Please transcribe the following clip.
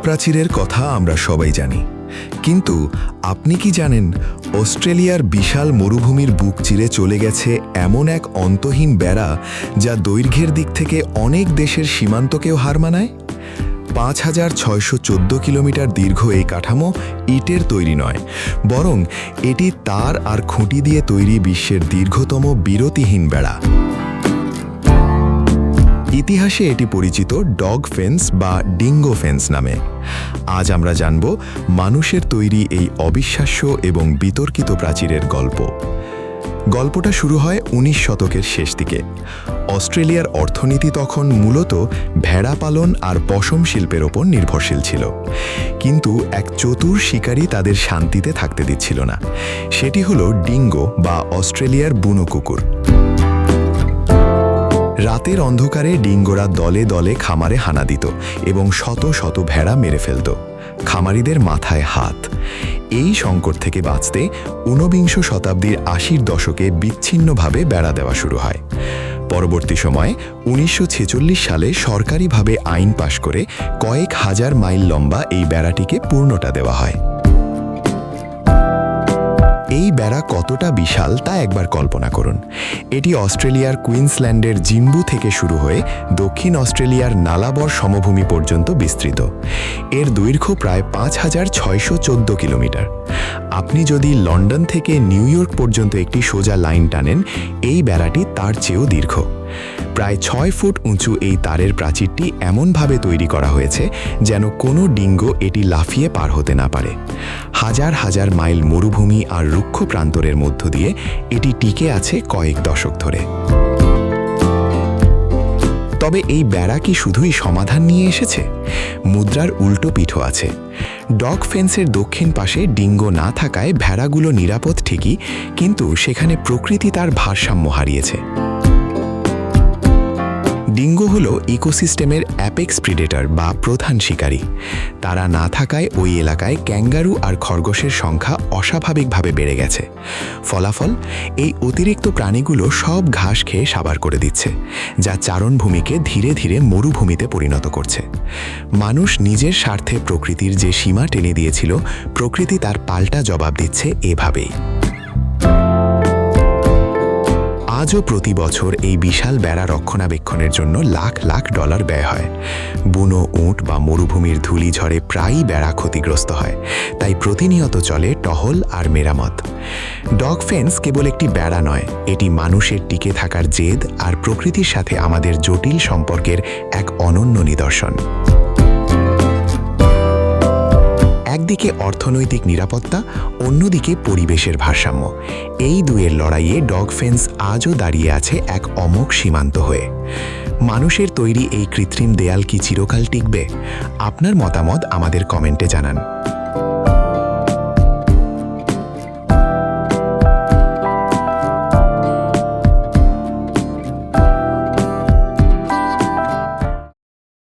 প্রাচীরের কথা আমরা সবাই জানি, কিন্তু আপনি কি জানেন অস্ট্রেলিয়ার বিশাল মরুভূমির বুক চিরে চলে গেছে এমন এক অন্তহীন বেড়া যা দৈর্ঘ্যের দিক থেকে অনেক দেশের সীমান্তকেও হার মানায়? ৫,৬১৪ কিলোমিটার দীর্ঘ এই কাঠামো ইটের তৈরি নয়, বরং এটি তার আর খুঁটি দিয়ে তৈরি বিশ্বের দীর্ঘতম বিরতিহীন বেড়া। ইতিহাসে এটি পরিচিত ডগ ফেন্স বা ডিঙ্গো ফেন্স নামে। আজ আমরা জানব মানুষের তৈরি এই অবিশ্বাস্য এবং বিতর্কিত প্রাচীরের গল্পটা শুরু হয় ১৯ শতকের শেষ দিকে। অস্ট্রেলিয়ার অর্থনীতি তখন মূলত ভেড়া পালন আর পশম শিল্পের ওপর নির্ভরশীল ছিল, কিন্তু এক চতুর শিকারী তাদের শান্তিতে থাকতে দিচ্ছিল না। সেটি হলো ডিঙ্গো বা অস্ট্রেলিয়ার বুনো কুকুর। রাতের অন্ধকারে ডিঙ্গোরা দলে দলে খামারে হানা দিত এবং শত শত ভেড়া মেরে ফেলত। খামারিদের মাথায় হাত। এই সংকট থেকে বাঁচতে ঊনবিংশ শতাব্দীর ৮০-র দশকে বিচ্ছিন্নভাবে বেড়া দেওয়া শুরু হয়। পরবর্তী সময়ে ১৯৪৬ সালে সরকারিভাবে আইন পাশ করে কয়েক হাজার মাইল লম্বা এই বেড়াটিকে পূর্ণতা দেওয়া হয়। এই বেড়া কতটা বিশাল তা একবার কল্পনা করুন। এটি অস্ট্রেলিয়ার কুইন্সল্যান্ডের জিম্বু থেকে শুরু হয়ে দক্ষিণ অস্ট্রেলিয়ার নালাবর সমভূমি পর্যন্ত বিস্তৃত। এর দৈর্ঘ্য প্রায় ৫,৬১৪ কিলোমিটার। আপনি যদি লন্ডন থেকে নিউ ইয়র্ক পর্যন্ত একটি সোজা লাইন টানেন, এই বেড়াটি তার চেয়েও দীর্ঘ। প্রায় ৬ ফুট উঁচু এই তারের প্রাচীরটি এমনভাবে তৈরি করা হয়েছে যেন কোনো ডিঙ্গো এটি লাফিয়ে পার হতে না পারে। হাজার হাজার মাইল মরুভূমি আর রুক্ষ প্রান্তরের মধ্য দিয়ে এটি টিকে আছে কয়েক দশক ধরে। তবে এই বেড়া কি শুধুই সমাধান নিয়ে এসেছে? মুদ্রার উল্টো পিঠও আছে। ডগ ফেন্সের দক্ষিণ পাশে ডিঙ্গো না থাকায় ভেড়াগুলো নিরাপদ ঠিকই, কিন্তু সেখানে প্রকৃতি তার ভারসাম্য হারিয়েছে। ডিঙ্গো হলো ইকোসিস্টেমের অ্যাপেক্স প্রিডেটর বা প্রধান শিকারী। তারা না থাকায় ওই এলাকায় ক্যাঙ্গারু আর খরগোশের সংখ্যা অস্বাভাবিকভাবে বেড়ে গেছে। ফলাফল, এই অতিরিক্ত প্রাণীগুলো সব ঘাস খেয়ে সাবার করে দিচ্ছে, যা চারণভূমিকে ধীরে ধীরে মরুভূমিতে পরিণত করছে। মানুষ নিজের স্বার্থে প্রকৃতির যে সীমা টেনে দিয়েছিল, প্রকৃতি তার পাল্টা জবাব দিচ্ছে এভাবেই। আজও প্রতি বছর এই বিশাল বেড়া রক্ষণাবেক্ষণের জন্য লাখ লাখ ডলার ব্যয় হয়। বুনো উট বা মরুভূমির ধূলিঝড়ে প্রায়ই বেড়া ক্ষতিগ্রস্ত হয়, তাই প্রতিনিয়ত চলে টহল আর মেরামত। ডগ ফেন্স কেবল একটি বেড়া নয়, এটি মানুষের টিকে থাকার জেদ আর প্রকৃতির সাথে আমাদের জটিল সম্পর্কের এক অনন্য নিদর্শন। একদিকে অর্থনৈতিক নিরাপত্তা, অন্যদিকে পরিবেশের ভারসাম্য। এই দুয়ের লড়াইয়ে ডগ ফেন্স আজও দাঁড়িয়ে আছে এক অমোঘ সীমান্ত হয়ে। মানুষের তৈরি এই কৃত্রিম দেয়াল কি চিরকাল টিকবে? আপনার মতামত আমাদের কমেন্টে জানান।